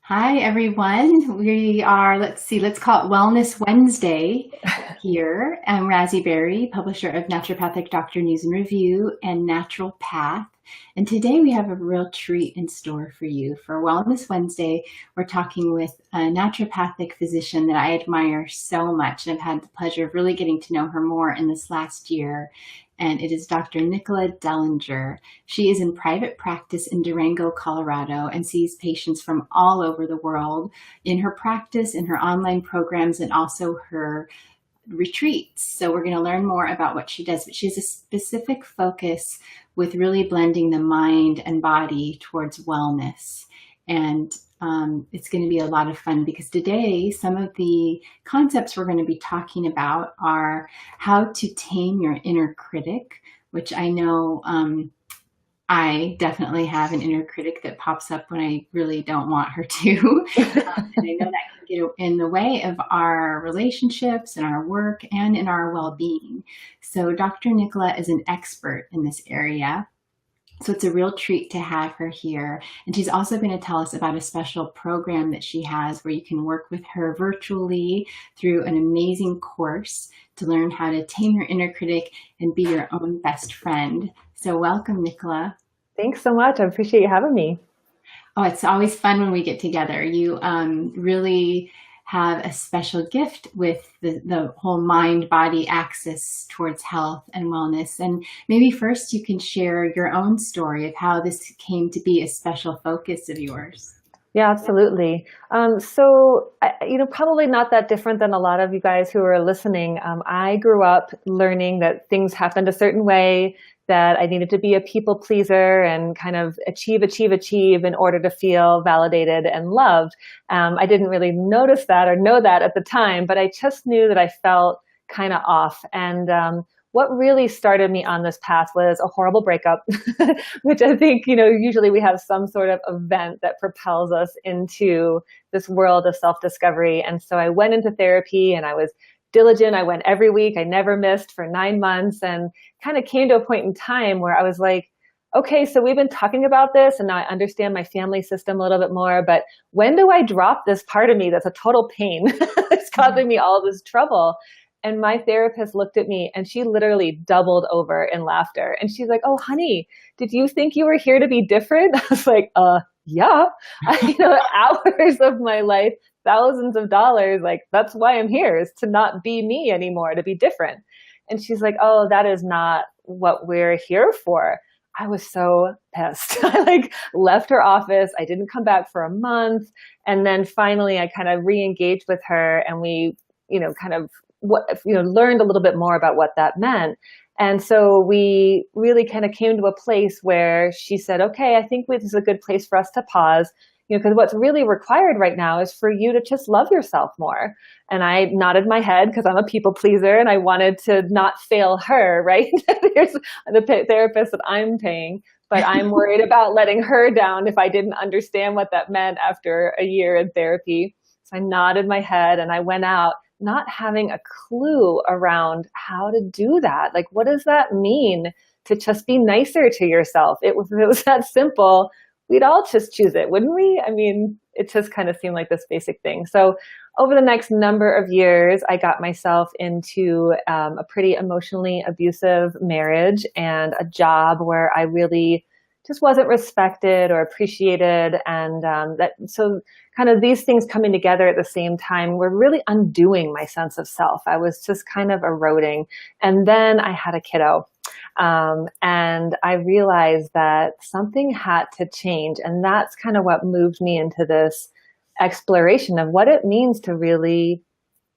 Hi, everyone. Let's call it Wellness Wednesday here. I'm Razi Berry, publisher of Naturopathic Doctor News and Review and Natural Path. And today we have a real treat in store for you. For Wellness Wednesday, we're talking with a naturopathic physician that I admire so much. I've had the pleasure of really getting to know her more in this last year. And it is Dr. Nicola Dehlinger. She is in private practice in Durango, Colorado, and sees patients from all over the world in her practice, in her online programs, and also her retreats. So we're going to learn more about what she does, but she has a specific focus with really blending the mind and body towards wellness. And it's going to be a lot of fun because today some of the concepts we're going to be talking about are how to tame your inner critic, which I know I definitely have an inner critic that pops up when I really don't want her to. And I know that can get in the way of our relationships and our work and in our well-being. So Dr. Nicola is an expert in this area. So it's a real treat to have her here. And she's also going to tell us about a special program that she has where you can work with her virtually through an amazing course to learn how to tame your inner critic and be your own best friend. So welcome, Nicola. Thanks so much. I appreciate you having me. Oh, it's always fun when we get together. You really have a special gift with the whole mind-body axis towards health and wellness. And maybe first you can share your own story of how this came to be a special focus of yours. Yeah, absolutely. Probably not that different than a lot of you guys who are listening. I grew up learning that things happened a certain way, that I needed to be a people pleaser and kind of achieve in order to feel validated and loved. I didn't really notice that or know that at the time, but I just knew that I felt kind of off. And what really started me on this path was a horrible breakup, which I think, usually we have some sort of event that propels us into this world of self-discovery. And so I went into therapy and I was diligent. I went every week. I never missed for 9 months, and kind of came to a point in time where I was like, okay, so we've been talking about this and now I understand my family system a little bit more, but when do I drop this part of me that's a total pain? It's causing me all this trouble. And my therapist looked at me and she literally doubled over in laughter. And she's like, oh, honey, did you think you were here to be different? I was like, yeah. Hours of my life, thousands of dollars, like that's why I'm here, is to not be me anymore, to be different. And she's like, oh, that is not what we're here for. I was so pissed. I left her office. I didn't come back for a month. And then finally I kind of re-engaged with her and we, learned a little bit more about what that meant. And so we really kind of came to a place where she said, okay, I think this is a good place for us to pause, because what's really required right now is for you to just love yourself more. And I nodded my head because I'm a people pleaser and I wanted to not fail her, right? There's the therapist that I'm paying, but I'm worried about letting her down if I didn't understand what that meant after a year in therapy. So I nodded my head and I went out not having a clue around how to do that. Like, what does that mean to just be nicer to yourself? If it was that simple, we'd all just choose it, wouldn't we? I mean, it just kind of seemed like this basic thing. So over the next number of years, I got myself into a pretty emotionally abusive marriage and a job where I really just wasn't respected or appreciated. And so kind of these things coming together at the same time were really undoing my sense of self. I was just kind of eroding. And then I had a kiddo. And I realized that something had to change. And that's kind of what moved me into this exploration of what it means to really,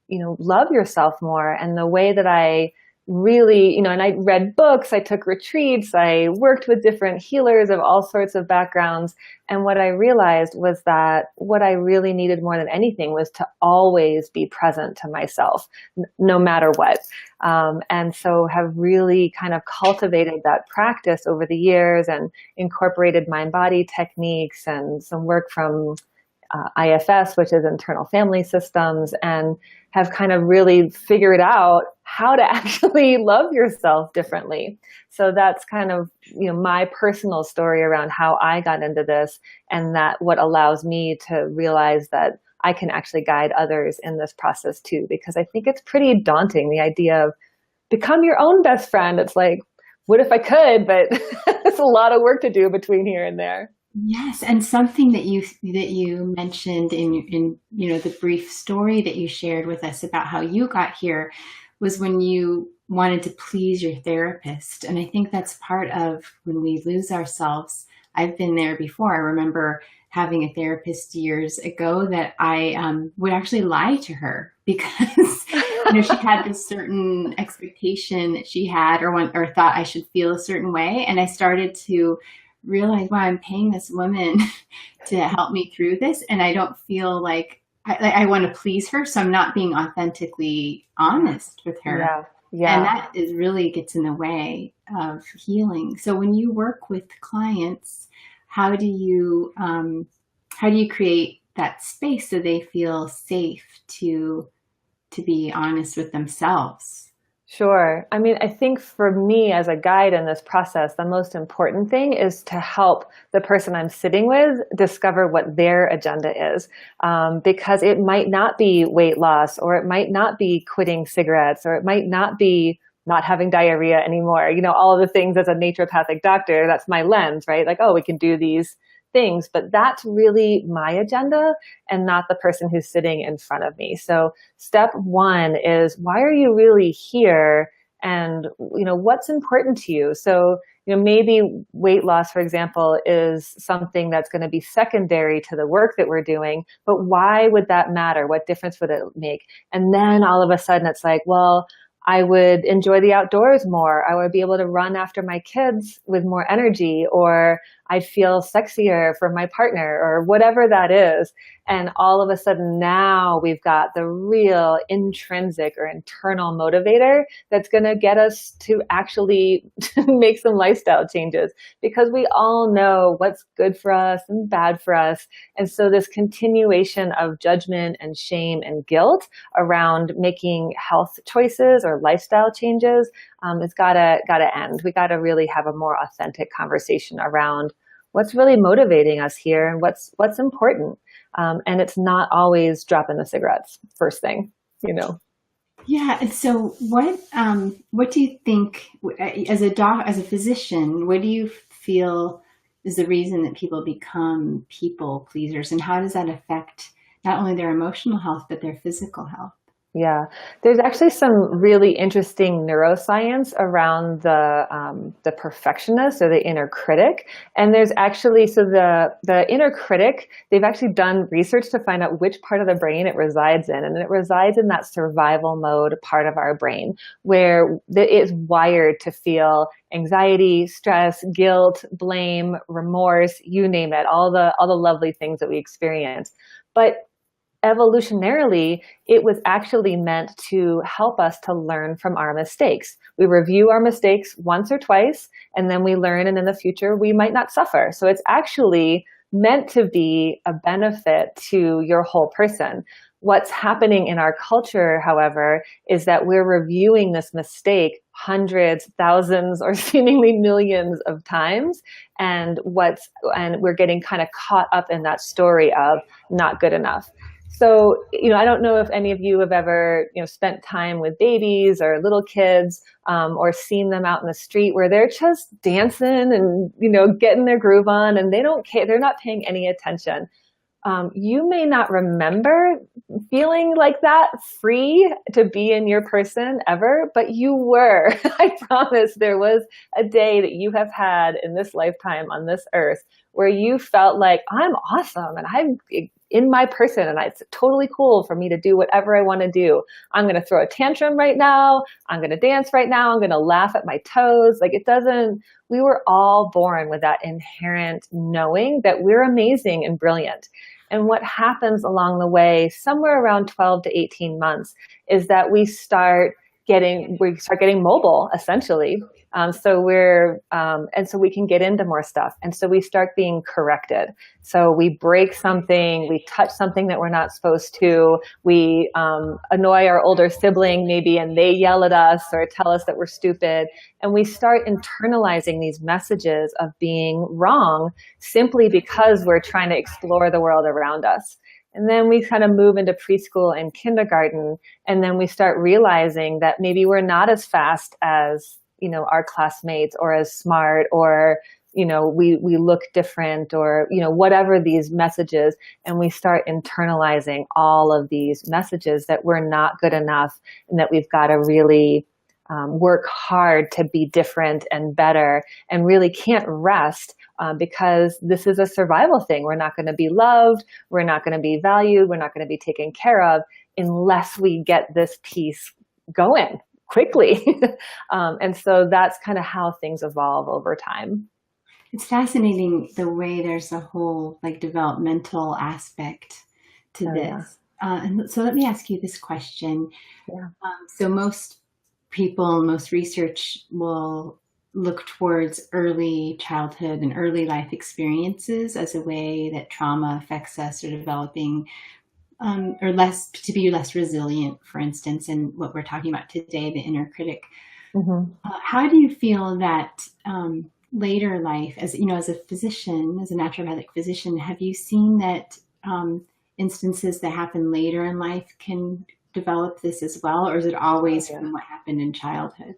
love yourself more. And the way that I really, and I read books, I took retreats, I worked with different healers of all sorts of backgrounds. And what I realized was that what I really needed more than anything was to always be present to myself, no matter what. And so have really kind of cultivated that practice over the years and incorporated mind-body techniques and some work from IFS, which is internal family systems, and have kind of really figured out how to actually love yourself differently. So that's kind of, my personal story around how I got into this, and that what allows me to realize that I can actually guide others in this process too, because I think it's pretty daunting, the idea of become your own best friend. It's like, what if I could, but it's a lot of work to do between here and there. Yes, and something that you mentioned in the brief story that you shared with us about how you got here was when you wanted to please your therapist. And I think that's part of when we lose ourselves. I've been there before. I remember having a therapist years ago that I would actually lie to her because she had this certain expectation that she had or thought I should feel a certain way. And I started to realize, wow, I'm paying this woman to help me through this, and I don't feel like I want to please her, so I'm not being authentically honest with her. Yeah, And yeah. that is really gets in the way of healing. So when you work with clients, how do you create that space so they feel safe to be honest with themselves? Sure. I mean, I think for me as a guide in this process, the most important thing is to help the person I'm sitting with discover what their agenda is. Because it might not be weight loss, or it might not be quitting cigarettes, or it might not be not having diarrhea anymore. All of the things as a naturopathic doctor, that's my lens, right? Like, oh, we can do these things, but that's really my agenda and not the person who's sitting in front of me. So step one is, why are you really here? And, what's important to you? So, maybe weight loss, for example, is something that's going to be secondary to the work that we're doing, but why would that matter? What difference would it make? And then all of a sudden it's like, well, I would enjoy the outdoors more. I would be able to run after my kids with more energy, or I'd feel sexier for my partner, or whatever that is. And all of a sudden now we've got the real intrinsic or internal motivator that's going to get us to actually make some lifestyle changes, because we all know what's good for us and bad for us. And so this continuation of judgment and shame and guilt around making health choices or lifestyle changes has gotta end. We gotta really have a more authentic conversation around what's really motivating us here and what's important. And it's not always dropping the cigarettes first thing. Yeah. And so what do you think as a physician, what do you feel is the reason that people become people pleasers, and how does that affect not only their emotional health, but their physical health? Yeah, there's actually some really interesting neuroscience around the perfectionist or the inner critic. And there's actually, so the inner critic, they've actually done research to find out which part of the brain it resides in. And it resides in that survival mode part of our brain, where it is wired to feel anxiety, stress, guilt, blame, remorse, you name it, all the lovely things that we experience. But evolutionarily, it was actually meant to help us to learn from our mistakes. We review our mistakes once or twice, and then we learn, and in the future, we might not suffer. So it's actually meant to be a benefit to your whole person. What's happening in our culture, however, is that we're reviewing this mistake hundreds, thousands, or seemingly millions of times, and we're getting kind of caught up in that story of not good enough. So, I don't know if any of you have ever, spent time with babies or little kids, or seen them out in the street where they're just dancing and, getting their groove on, and they don't care. They're not paying any attention. You may not remember feeling like that, free to be in your person ever, but you were. I promise there was a day that you have had in this lifetime on this earth where you felt like, I'm awesome and I'm in my person, and it's totally cool for me to do whatever I want to do. I'm going to throw a tantrum right now. I'm going to dance right now. I'm going to laugh at my toes. We were all born with that inherent knowing that we're amazing and brilliant. And what happens along the way, somewhere around 12 to 18 months, is that we start getting mobile, essentially. And so we can get into more stuff. And so we start being corrected. So we break something, we touch something that we're not supposed to, we annoy our older sibling maybe, and they yell at us or tell us that we're stupid. And we start internalizing these messages of being wrong simply because we're trying to explore the world around us. And then we kind of move into preschool and kindergarten, and then we start realizing that maybe we're not as fast as, our classmates, or as smart, or, we look different, or, whatever these messages. And we start internalizing all of these messages that we're not good enough, and that we've got to really work hard to be different and better, and really can't rest because this is a survival thing. We're not going to be loved. We're not going to be valued. We're not going to be taken care of unless we get this piece going quickly. And so that's kind of how things evolve over time. It's fascinating the way there's a whole developmental aspect to this. Yeah. And so let me ask you this question. Yeah. So most people, most research will look towards early childhood and early life experiences as a way that trauma affects us, or developing or to be less resilient, for instance, in what we're talking about today, the inner critic. Mm-hmm. How do you feel that later life, as as a physician, as a naturopathic physician, have you seen that instances that happen later in life can develop this as well, or is it always from what happened in childhood?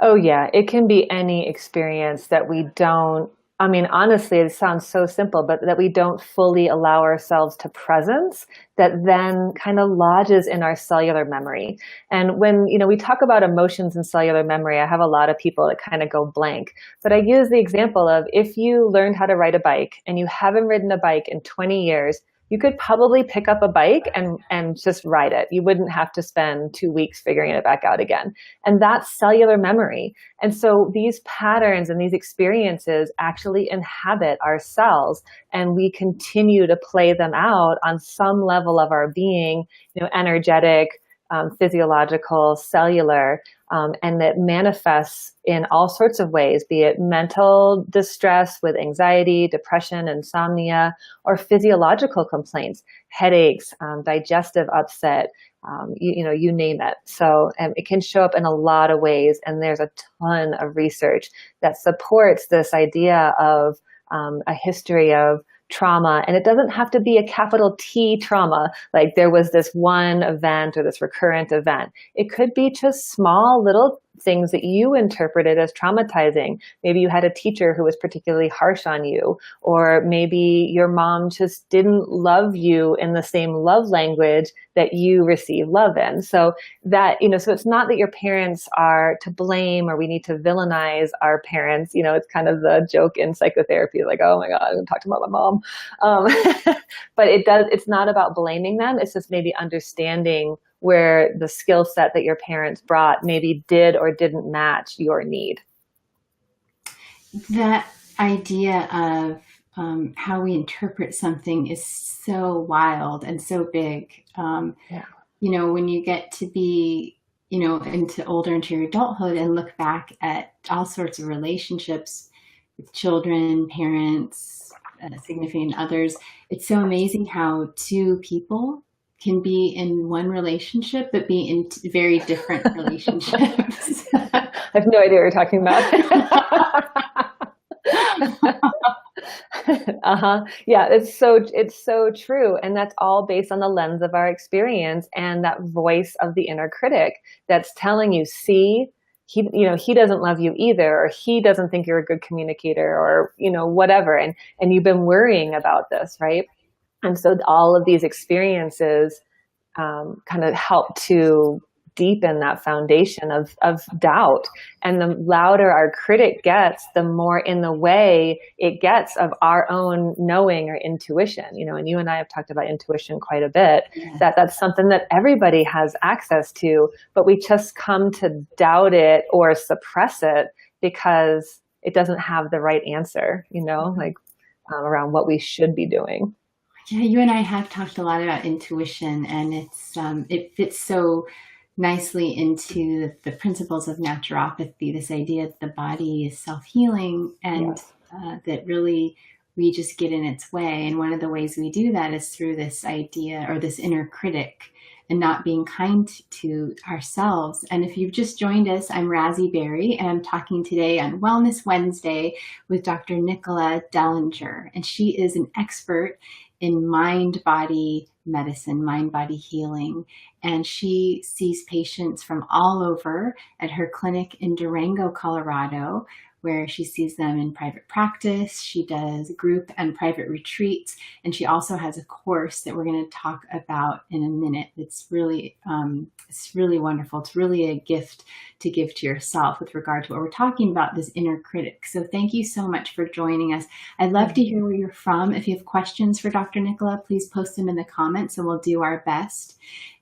Oh yeah, it can be any experience that we don't, honestly, it sounds so simple, but that we don't fully allow ourselves to presence, that then kind of lodges in our cellular memory. And when, we talk about emotions and cellular memory, I have a lot of people that kind of go blank. But I use the example of, if you learned how to ride a bike and you haven't ridden a bike in 20 years, you could probably pick up a bike and just ride it. You wouldn't have to spend 2 weeks figuring it back out again. And that's cellular memory. And so these patterns and these experiences actually inhabit our cells, and we continue to play them out on some level of our being, energetic, physiological, cellular, and that manifests in all sorts of ways, be it mental distress with anxiety, depression, insomnia, or physiological complaints, headaches, digestive upset, you name it. So it can show up in a lot of ways, and there's a ton of research that supports this idea of a history of trauma. And it doesn't have to be a capital T trauma, like there was this one event or this recurrent event. It could be just small little things that you interpreted as traumatizing. Maybe you had a teacher who was particularly harsh on you, or maybe your mom just didn't love you in the same love language that you receive love in. So that, so it's not that your parents are to blame, or we need to villainize our parents. It's kind of the joke in psychotherapy, like, oh my God, I'm going to talk to my mom. But it's not about blaming them. It's just maybe understanding where the skill set that your parents brought maybe did or didn't match your need. That idea of how we interpret something is so wild and so big. When you get to be, into your adulthood and look back at all sorts of relationships with children, parents, significant others, it's so amazing how two people can be in one relationship, but be in very different relationships. I have no idea what you're talking about. Yeah, it's so true. And that's all based on the lens of our experience and that voice of the inner critic that's telling you, see, he doesn't love you either, or he doesn't think you're a good communicator, or, whatever. And you've been worrying about this, right? And so all of these experiences kind of help to deepen that foundation of doubt. And the louder our critic gets, the more in the way it gets of our own knowing or intuition. And you and I have talked about intuition quite a bit, that's something that everybody has access to, but we just come to doubt it or suppress it because it doesn't have the right answer, around what we should be doing. Yeah, you and I have talked a lot about intuition, and it fits so nicely into the principles of naturopathy, this idea that the body is self-healing, and Yes. that really we just get in its way. And one of the ways we do that is through this idea, or this inner critic, and not being kind to ourselves. And if you've just joined us, I'm Razi Berry, and I'm talking today on Wellness Wednesday with Dr. Nicola Dehlinger. And she is an expert in mind-body medicine, mind-body healing. And she sees patients from all over at her clinic in Durango, Colorado, where she sees them in private practice. She does group and private retreats, and she also has a course that we're going to talk about in a minute. It's really wonderful. It's really a gift to give to yourself with regard to what we're talking about, this inner critic. So thank you so much for joining us. I'd love to hear where you're from. If you have questions for Dr. Nicola, please post them in the comments and we'll do our best.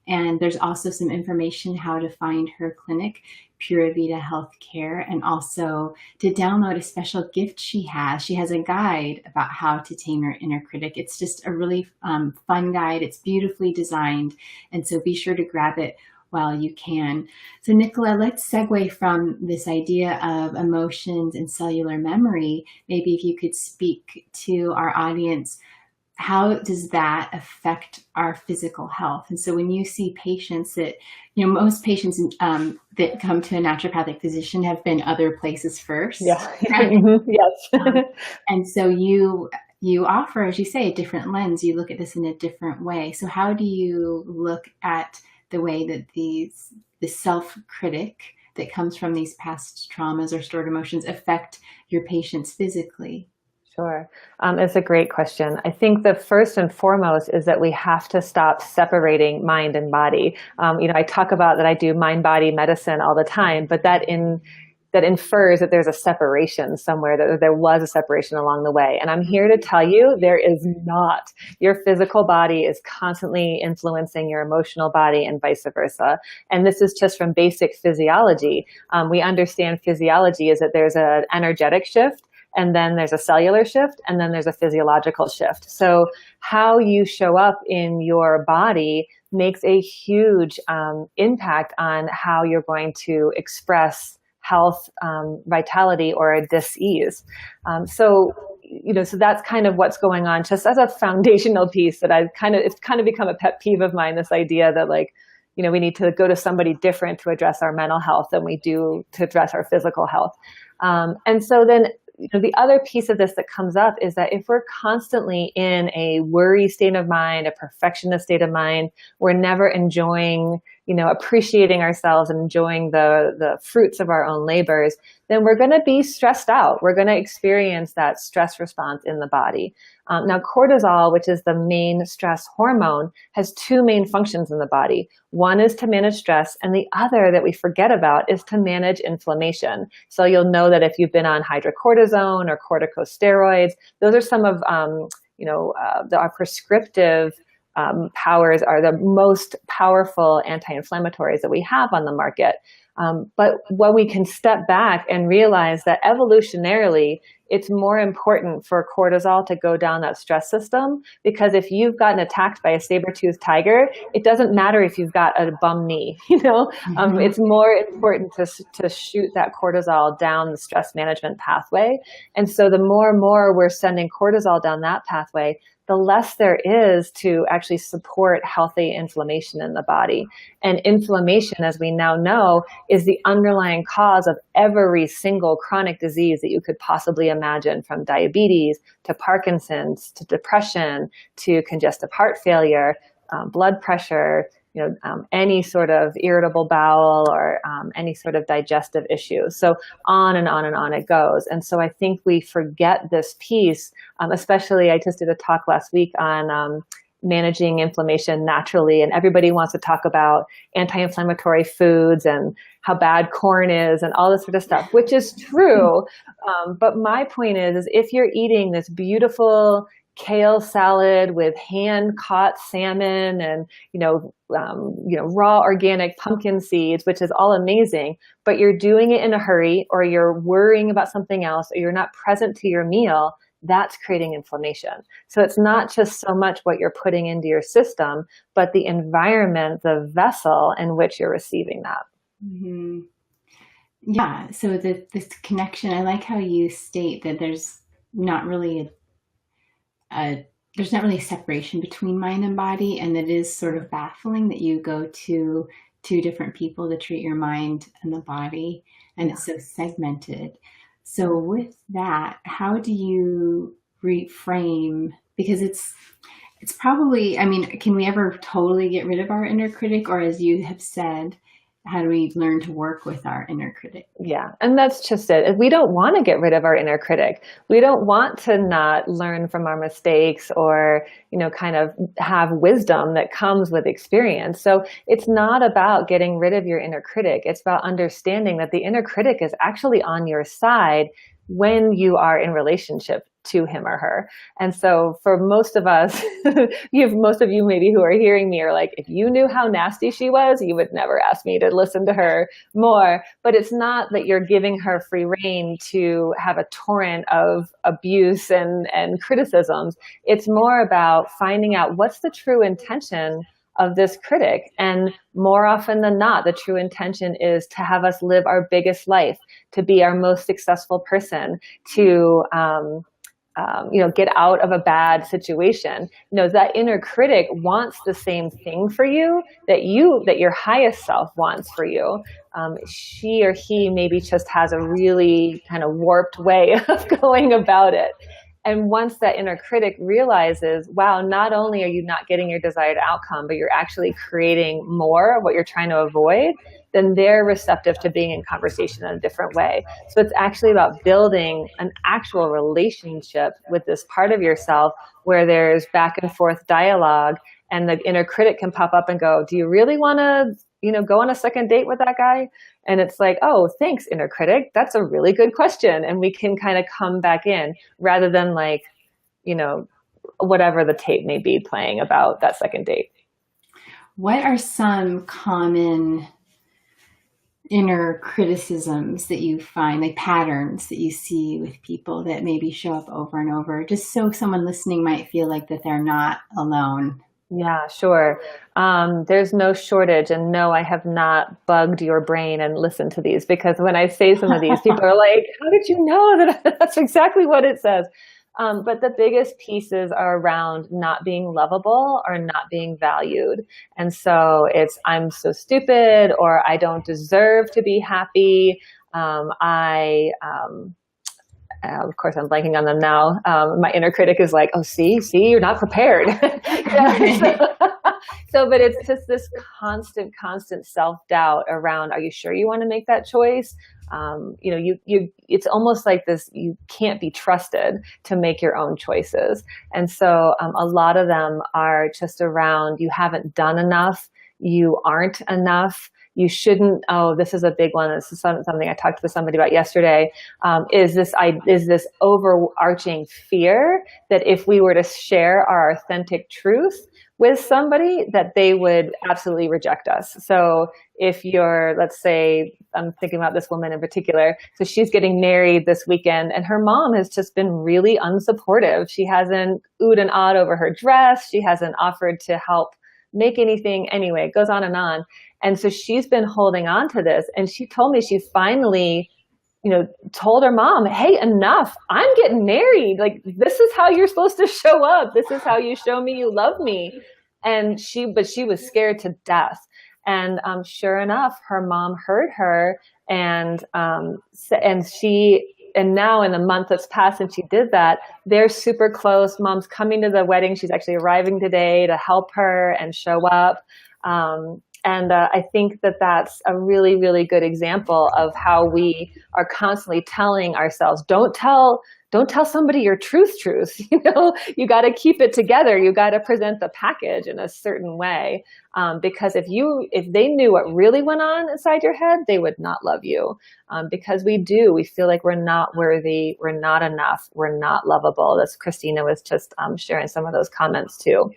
And there's also some information how to find her clinic, Pura Vida Healthcare, and also to download a special gift she has. She has a guide about how to tame your inner critic. It's just a really fun guide. It's beautifully designed. And so be sure to grab it while you can. So Nicola, let's segue from this idea of emotions and cellular memory. Maybe if you could speak to our audience, how does that affect our physical health? And so when you see patients that, most patients that come to a naturopathic physician have been other places first. Yeah. Right? Yes. And so you offer, as you say, a different lens. You look at this in a different way. So how do you look at the way that the self-critic that comes from these past traumas or stored emotions affect your patients physically? Sure. It's a great question. I think the first and foremost is that we have to stop separating mind and body. I talk about that I do mind-body medicine all the time, but that infers that there's a separation somewhere, that there was a separation along the way. And I'm here to tell you there is not. Your physical body is constantly influencing your emotional body and vice versa. And this is just from basic physiology. We understand physiology is that there's an energetic shift, and then there's a cellular shift, and then there's a physiological shift. So how you show up in your body makes a huge impact on how you're going to express health, vitality, or a dis-ease. So that's kind of what's going on, just as a foundational piece that it's kind of become a pet peeve of mine, this idea that we need to go to somebody different to address our mental health than we do to address our physical health. And so then, the other piece of this that comes up is that if we're constantly in a worry state of mind, a perfectionist state of mind, we're never enjoying, appreciating ourselves and enjoying the fruits of our own labors, then we're going to be stressed out. We're going to experience that stress response in the body. Now, cortisol, which is the main stress hormone, has two main functions in the body. One is to manage stress, and the other that we forget about is to manage inflammation. So you'll know that if you've been on hydrocortisone or corticosteroids, those are some of our prescriptive powers are the most powerful anti-inflammatories that we have on the market. But when we can step back and realize that evolutionarily, it's more important for cortisol to go down that stress system, because if you've gotten attacked by a saber-toothed tiger, it doesn't matter if you've got a bum knee, it's more important to shoot that cortisol down the stress management pathway. And so the more and more we're sending cortisol down that pathway, the less there is to actually support healthy inflammation in the body. And inflammation, as we now know, is the underlying cause of every single chronic disease that you could possibly imagine, from diabetes to Parkinson's to depression to congestive heart failure, blood pressure, any sort of irritable bowel or any sort of digestive issue. So on and on and on it goes. And so I think we forget this piece, especially I just did a talk last week on managing inflammation naturally. And everybody wants to talk about anti-inflammatory foods and how bad corn is and all this sort of stuff, which is true. But my point is if you're eating this beautiful kale salad with hand-caught salmon and raw organic pumpkin seeds, which is all amazing, but you're doing it in a hurry, or you're worrying about something else, or you're not present to your meal, that's creating inflammation. So it's not just so much what you're putting into your system, but the environment, the vessel in which you're receiving that. Mm-hmm. Yeah. So this connection, I like how you state that not really there's not really a separation between mind and body, and it is sort of baffling that you go to two different people to treat your mind and the body, and it's so segmented. So with that, how do you reframe? Because it's probably, I mean, can we ever totally get rid of our inner critic? Or as you have said, how do we learn to work with our inner critic? Yeah, and that's just it. We don't want to get rid of our inner critic. We don't want to not learn from our mistakes or, kind of have wisdom that comes with experience. So it's not about getting rid of your inner critic. It's about understanding that the inner critic is actually on your side when you are in relationship to him or her. And so for most of us, most of you maybe who are hearing me are like, if you knew how nasty she was, you would never ask me to listen to her more. But it's not that you're giving her free rein to have a torrent of abuse and criticisms. It's more about finding out what's the true intention of this critic. And more often than not, the true intention is to have us live our biggest life, to be our most successful person, to get out of a bad situation. That inner critic wants the same thing for you that your highest self wants for you. She or he maybe just has a really kind of warped way of going about it. And once that inner critic realizes, wow, not only are you not getting your desired outcome, but you're actually creating more of what you're trying to avoid, then they're receptive to being in conversation in a different way. So it's actually about building an actual relationship with this part of yourself where there's back and forth dialogue, and the inner critic can pop up and go, do you really want to, go on a second date with that guy? And it's like, oh, thanks, inner critic. That's a really good question. And we can kind of come back in rather than like, whatever the tape may be playing about that second date. What are some common inner criticisms that you find, like patterns that you see with people that maybe show up over and over, just so someone listening might feel like that they're not alone? Yeah, sure. There's no shortage. And no, I have not bugged your brain and listened to these, because when I say some of these, people are like, how did you know that that's exactly what it says? But the biggest pieces are around not being lovable or not being valued. And so it's, I'm so stupid, or I don't deserve to be happy. Of course, I'm blanking on them now. My inner critic is like, oh, see, you're not prepared. But it's just this constant self-doubt around, are you sure you want to make that choice? It's almost like this, you can't be trusted to make your own choices. And so a lot of them are just around, you haven't done enough, you aren't enough. You shouldn't. Oh, this is a big one. This is something I talked to somebody about yesterday. Is this overarching fear that if we were to share our authentic truth with somebody, that they would absolutely reject us. So if you're, let's say, I'm thinking about this woman in particular. So she's getting married this weekend, and her mom has just been really unsupportive. She hasn't oohed and awed over her dress. She hasn't offered to help make anything. Anyway, it goes on and on. And so she's been holding on to this. And she told me she finally, told her mom, hey, enough. I'm getting married. Like, this is how you're supposed to show up. This is how you show me you love me. And she was scared to death. And sure enough, her mom heard her, and now in the month that's passed since she did that, they're super close. Mom's coming to the wedding. She's actually arriving today to help her and show up. And I think that that's a really, really good example of how we are constantly telling ourselves, don't tell somebody your truth. You got to keep it together. You got to present the package in a certain way. Because if they knew what really went on inside your head, they would not love you. Because we feel like we're not worthy. We're not enough. We're not lovable. That's Christina was just sharing some of those comments too.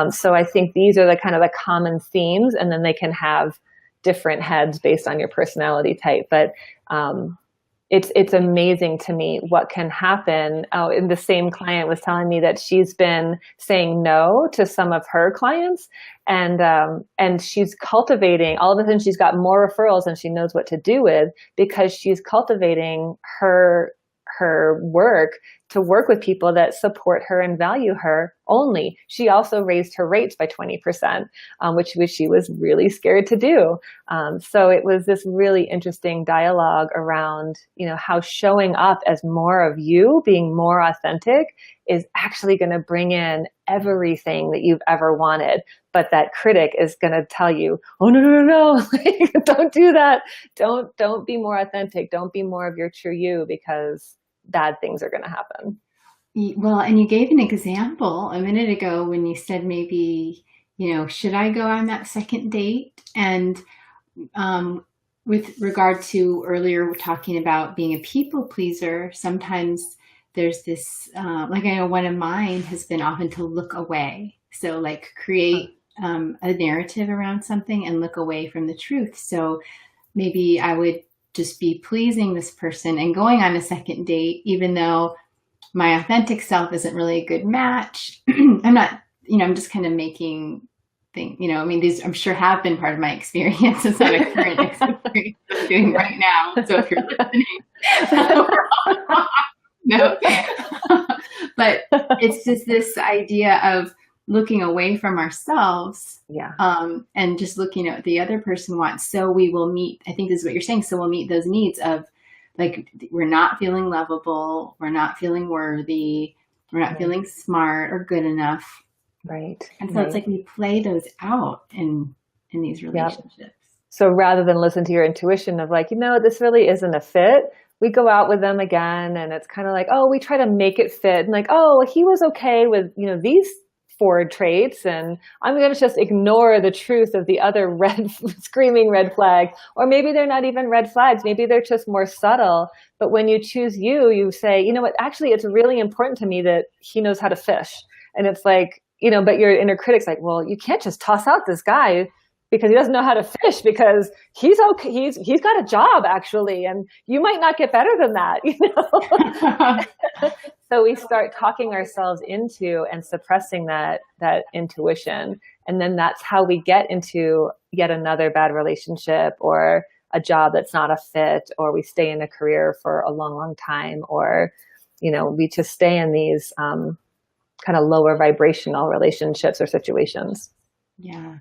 So I think these are the kind of the common themes, and then they can have different heads based on your personality type. But it's amazing to me what can happen. Oh, and the same client was telling me that she's been saying no to some of her clients, and she's cultivating, all of a sudden she's got more referrals than she knows what to do with, because she's cultivating her work to work with people that support her and value her only. She also raised her rates by 20%, which she was really scared to do. So it was this really interesting dialogue around, how showing up as more of you, being more authentic, is actually going to bring in everything that you've ever wanted. But that critic is going to tell you, oh, no, like, don't do that. Don't be more authentic. Don't be more of your true you, because bad things are going to happen. Well, and you gave an example a minute ago when you said maybe, should I go on that second date? And with regard to earlier, we're talking about being a people pleaser. Sometimes there's this, like I know one of mine has been often to look away. So like create a narrative around something and look away from the truth. So maybe I would just be pleasing this person and going on a second date, even though my authentic self isn't really a good match. I'm not, I'm just kind of making things, these I'm sure have been part of my experience. It's not a current experience I'm doing right now. So if you're listening, no, but it's just this idea of looking away from ourselves, and just looking at what the other person wants. So we will meet, I think this is what you're saying, so we'll meet those needs of, like, we're not feeling lovable, we're not feeling worthy, we're not feeling smart or good enough. Right. And so it's like we play those out in these relationships. Yep. So rather than listen to your intuition of like, this really isn't a fit, we go out with them again, and it's kind of like, oh, we try to make it fit, and like, oh, he was okay with, these 4 traits, and I'm going to just ignore the truth of the other screaming red flag. Or maybe they're not even red flags. Maybe they're just more subtle. But when you choose you say, you know what, actually, it's really important to me that he knows how to fish. And it's like, but your inner critic's like, well, you can't just toss out this guy because he doesn't know how to fish, because he's okay. He's got a job, actually, and you might not get better than that, So we start talking ourselves into and suppressing that intuition. And then that's how we get into yet another bad relationship, or a job that's not a fit, or we stay in a career for a long, long time, or, we just stay in these kind of lower vibrational relationships or situations. Yeah.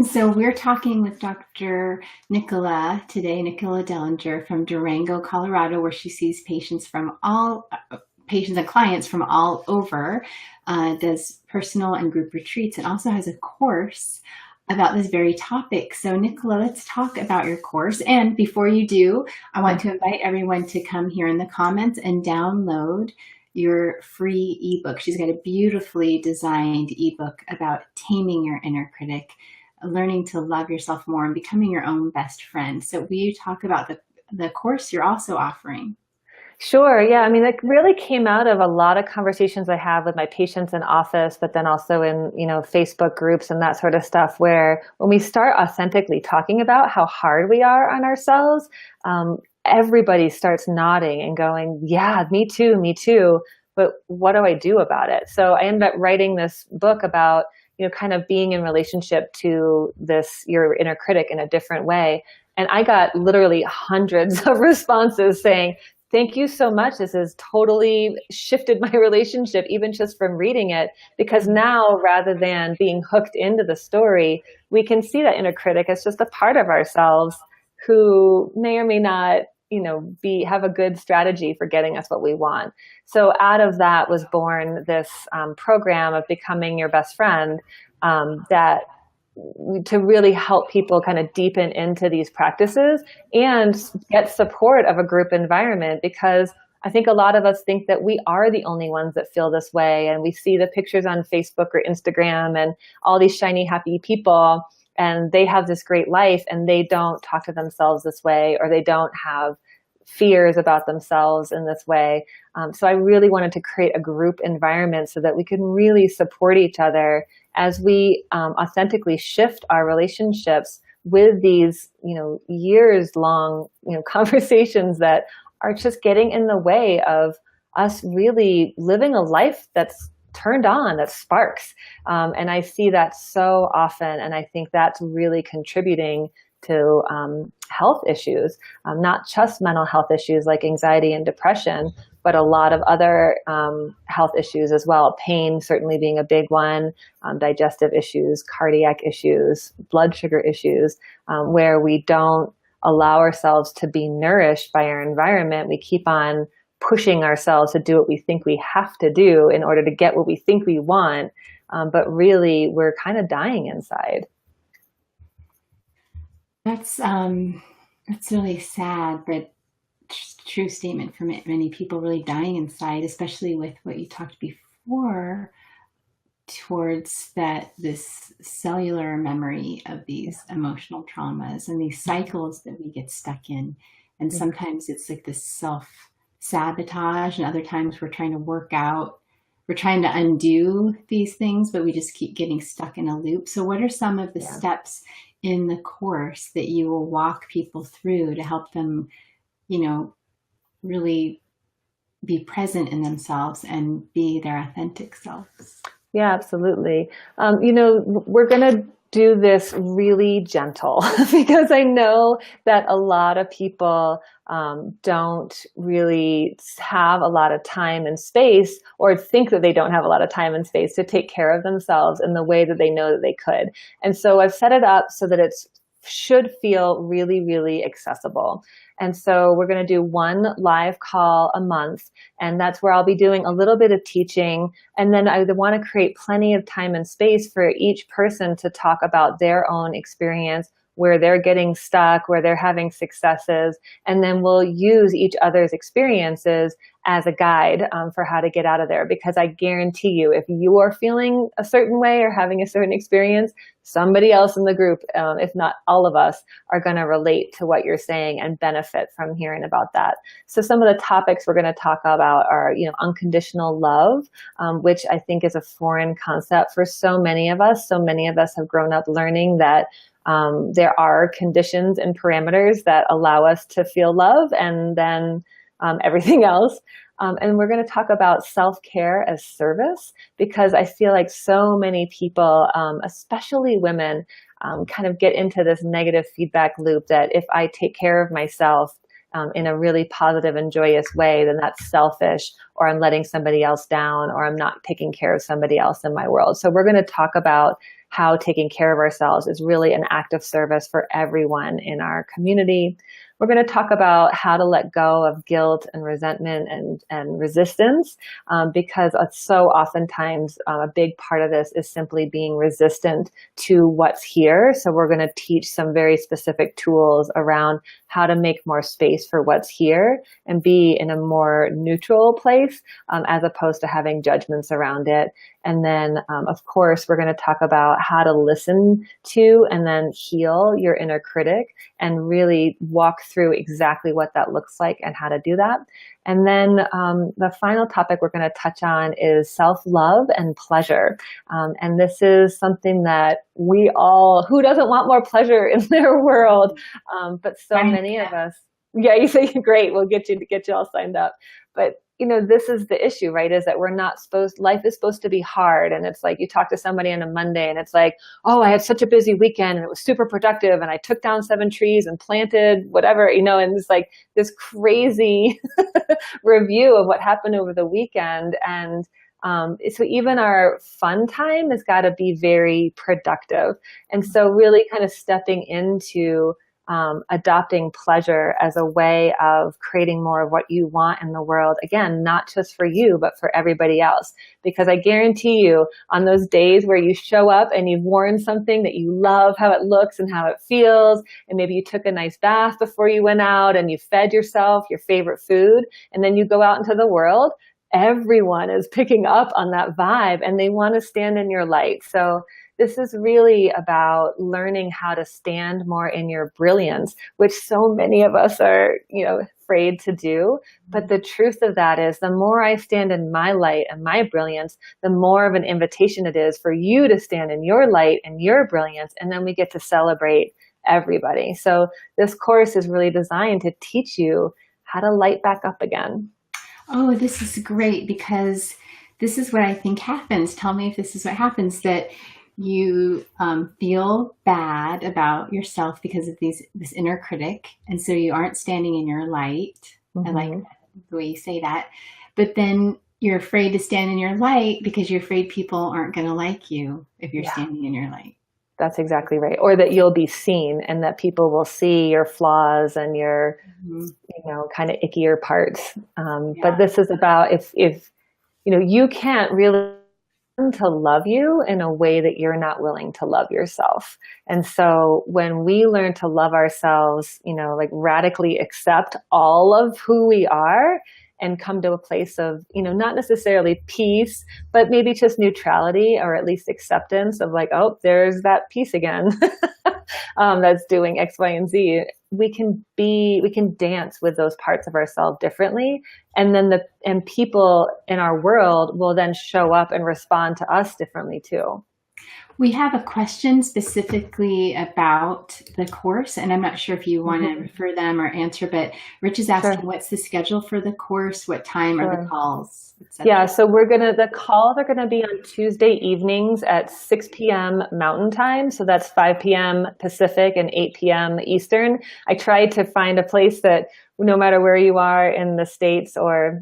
So we're talking with Dr. Nicola today, Nicola Dehlinger from Durango, Colorado, where she sees patients and clients from all over, does personal and group retreats, and also has a course about this very topic. So Nicola, let's talk about your course. And before you do, I want to invite everyone to come here in the comments and download your free ebook. She's got a beautifully designed ebook about taming your inner critic, learning to love yourself more, and becoming your own best friend. So will you talk about the course you're also offering? Sure. Yeah. It really came out of a lot of conversations I have with my patients in office, but then also in, Facebook groups and that sort of stuff, where when we start authentically talking about how hard we are on ourselves, everybody starts nodding and going, yeah, me too. But what do I do about it? So I ended up writing this book about, kind of being in relationship to your inner critic in a different way. And I got literally hundreds of responses saying, thank you so much. This has totally shifted my relationship, even just from reading it, because now, rather than being hooked into the story, we can see that inner critic as just a part of ourselves who may or may not, have a good strategy for getting us what we want. So out of that was born this program of becoming your best friend, to really help people kind of deepen into these practices and get support of a group environment, because I think a lot of us think that we are the only ones that feel this way. And we see the pictures on Facebook or Instagram and all these shiny, happy people, and they have this great life and they don't talk to themselves this way, or they don't have fears about themselves in this way. So I really wanted to create a group environment so that we can really support each other as we authentically shift our relationships with these, years long, conversations that are just getting in the way of us really living a life that's turned on, that sparks. And I see that so often, and I think that's really contributing to health issues, not just mental health issues like anxiety and depression, but a lot of other health issues as well. Pain certainly being a big one, digestive issues, cardiac issues, blood sugar issues, where we don't allow ourselves to be nourished by our environment. We keep on pushing ourselves to do what we think we have to do in order to get what we think we want. But really, we're kind of dying inside. That's really sad, but true statement from many people really dying inside, especially with what you talked before towards this cellular memory of these emotional traumas and these cycles that we get stuck in. And sometimes it's like this self-sabotage, and other times we're trying to undo these things, but we just keep getting stuck in a loop. So what are some of the steps in the course that you will walk people through to help them, really be present in themselves and be their authentic selves? Yeah, absolutely. We're going to do this really gentle because I know that a lot of people don't really have a lot of time and space, or think that they don't have a lot of time and space to take care of themselves in the way that they know that they could. And so I've set it up so that it should feel really, really accessible. And so we're going to do one live call a month, and that's where I'll be doing a little bit of teaching. And then I want to create plenty of time and space for each person to talk about their own experience, where they're getting stuck, where they're having successes. And then we'll use each other's experiences as a guide for how to get out of there. Because I guarantee you, if you are feeling a certain way or having a certain experience, somebody else in the group, if not all of us, are going to relate to what you're saying and benefit from hearing about that. So some of the topics we're going to talk about are, unconditional love, which I think is a foreign concept for so many of us. So many of us have grown up learning that there are conditions and parameters that allow us to feel love, and then everything else. And we're going to talk about self-care as service, because I feel like so many people, especially women, kind of get into this negative feedback loop that if I take care of myself in a really positive and joyous way, then that's selfish, or I'm letting somebody else down, or I'm not taking care of somebody else in my world. So we're going to talk about how taking care of ourselves is really an act of service for everyone in our community. We're going to talk about how to let go of guilt and resentment and resistance, because so oftentimes a big part of this is simply being resistant to what's here. So we're going to teach some very specific tools around how to make more space for what's here and be in a more neutral place, as opposed to having judgments around it. And then, of course, we're going to talk about how to listen to and then heal your inner critic, and really walk through exactly what that looks like and how to do that. And then the final topic we're going to touch on is self-love and pleasure. And this is something that who doesn't want more pleasure in their world? But so many of us. Yeah, you say great. We'll get you all signed up. But this is the issue, right? Is that life is supposed to be hard. And it's like, you talk to somebody on a Monday and it's like, oh, I had such a busy weekend and it was super productive. And I took down 7 trees and planted whatever, and it's like this crazy review of what happened over the weekend. And so even our fun time has got to be very productive. And so really kind of stepping into adopting pleasure as a way of creating more of what you want in the world. Again, not just for you, but for everybody else. Because I guarantee you, on those days where you show up and you've worn something that you love how it looks and how it feels, and maybe you took a nice bath before you went out and you fed yourself your favorite food, and then you go out into the world, everyone is picking up on that vibe and they want to stand in your light. So this is really about learning how to stand more in your brilliance, which so many of us are, afraid to do. But the truth of that is, the more I stand in my light and my brilliance, the more of an invitation it is for you to stand in your light and your brilliance. And then we get to celebrate everybody. So this course is really designed to teach you how to light back up again. Oh, this is great, because this is what I think happens. Tell me if this is what happens, that you feel bad about yourself because of this inner critic. And so you aren't standing in your light. I like the way you say that. But then you're afraid to stand in your light because you're afraid people aren't going to like you if you're standing in your light. That's exactly right. Or that you'll be seen and that people will see your flaws and your, kind of ickier parts. But this is about if, you can't really learn to love you in a way that you're not willing to love yourself. And so when we learn to love ourselves, like radically accept all of who we are, and come to a place of, not necessarily peace, but maybe just neutrality, or at least acceptance of like, oh, there's that piece again that's doing X, Y, and Z. We can dance with those parts of ourselves differently. And then people in our world will then show up and respond to us differently too. We have a question specifically about the course, and I'm not sure if you want to refer them or answer, but Rich is asking, what's the schedule for the course? What time are the calls? Yeah, so the calls are gonna be on Tuesday evenings at 6 p.m. Mountain Time. So that's 5 p.m. Pacific and 8 p.m. Eastern. I tried to find a place that no matter where you are in the States or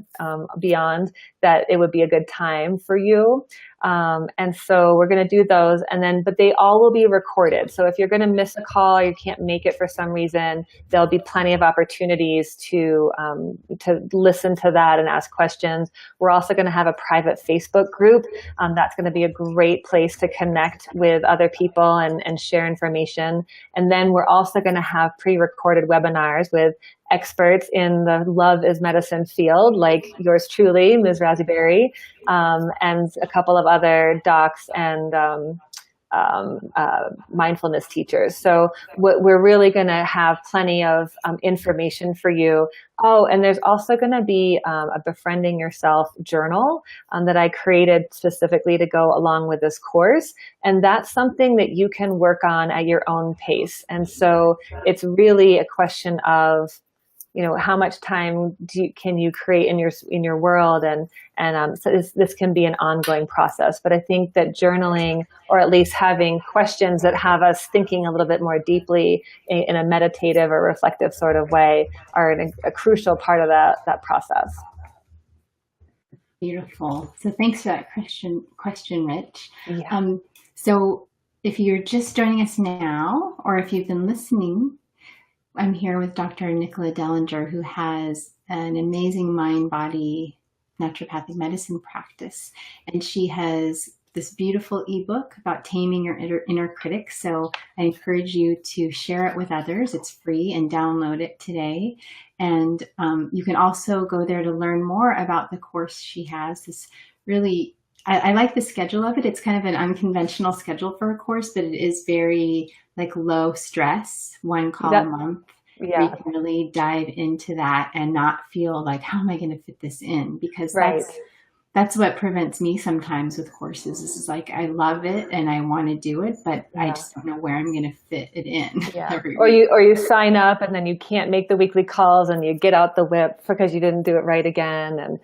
beyond, that it would be a good time for you. And so we're going to do those, but they all will be recorded. So if you're going to miss a call, or you can't make it for some reason, there'll be plenty of opportunities to listen to that and ask questions. We're also going to have a private Facebook group. That's going to be a great place to connect with other people and share information. And then we're also going to have pre-recorded webinars with experts in the love is medicine field, like yours truly, Ms. Razi Berry, and a couple of other docs and mindfulness teachers. So we're really going to have plenty of information for you. Oh, and there's also going to be a Befriending Yourself journal that I created specifically to go along with this course. And that's something that you can work on at your own pace. And so it's really a question of, how much time can you create in your world, and so this can be an ongoing process. But I think that journaling, or at least having questions that have us thinking a little bit more deeply in a meditative or reflective sort of way, are a crucial part of that process. Beautiful. So thanks for that question, Rich. Yeah. So if you're just joining us now, or if you've been listening, I'm here with Dr. Nicola Dehlinger, who has an amazing mind-body naturopathic medicine practice. And she has this beautiful ebook about taming your inner critic. So I encourage you to share it with others. It's free, and download it today. And you can also go there to learn more about the course she has. This really, I like the schedule of it. It's kind of an unconventional schedule for a course, but it is very low stress, one call a month. Yeah. You can really dive into that and not feel like, how am I going to fit this in? Because that's what prevents me sometimes with courses. This is like, I love it and I want to do it, but I just don't know where I'm going to fit it in. Yeah. Or you sign up and then you can't make the weekly calls and you get out the whip because you didn't do it right again. And,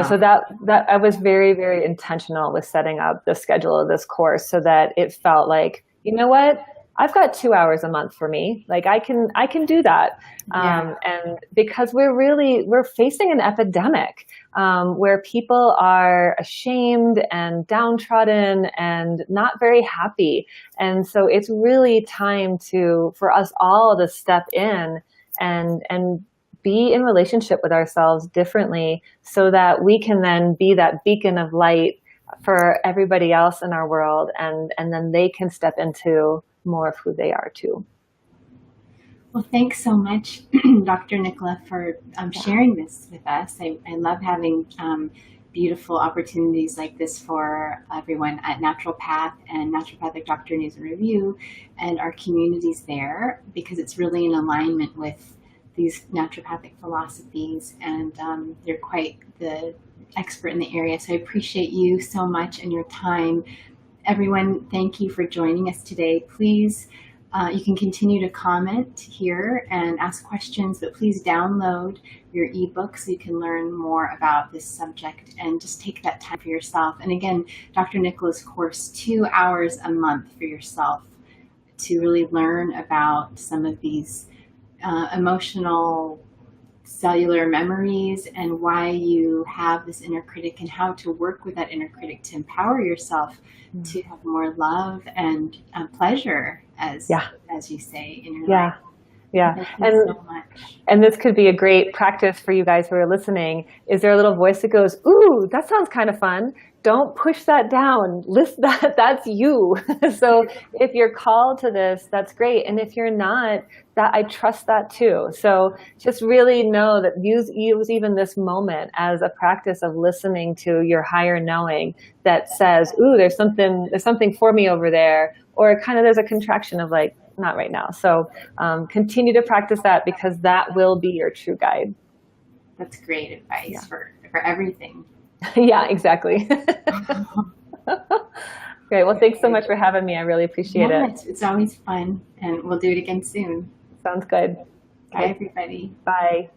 so that I was very, very intentional with setting up the schedule of this course so that it felt like, you know what? I've got 2 hours a month for me. Like I can do that. And because we're facing an epidemic, where people are ashamed and downtrodden and not very happy. And so it's really time for us all to step in and be in relationship with ourselves differently, so that we can then be that beacon of light for everybody else in our world. And then they can step into more of who they are too. Well, thanks so much, Dr. Nicola, for sharing this with us. I love having beautiful opportunities like this for everyone at Natural Path and Naturopathic Doctor News and Review and our communities there, because it's really in alignment with these naturopathic philosophies, and you're quite the expert in the area. So I appreciate you so much and your time. Everyone, thank you for joining us today. Please You can continue to comment here and ask questions, but please download your ebook so you can learn more about this subject and just take that time for yourself. And again, Dr. Nicola's course, 2 hours a month for yourself to really learn about some of these emotional cellular memories and why you have this inner critic and how to work with that inner critic to empower yourself to have more love and pleasure, as you say, in your life. Yeah. Thank you so much. And this could be a great practice for you guys who are listening. Is there a little voice that goes, ooh, that sounds kind of fun? Don't push that down. List that. That's you. So if you're called to this, that's great. And if you're not, that I trust that too. So just really know that use even this moment as a practice of listening to your higher knowing that says, ooh, there's something for me over there. Or kind of there's a contraction of like, not right now. So continue to practice that because that will be your true guide. That's great advice for everything. Yeah, exactly. Great. Well, thanks so much for having me. I really appreciate it. It's always fun, and we'll do it again soon. Sounds good. Bye, everybody. Bye.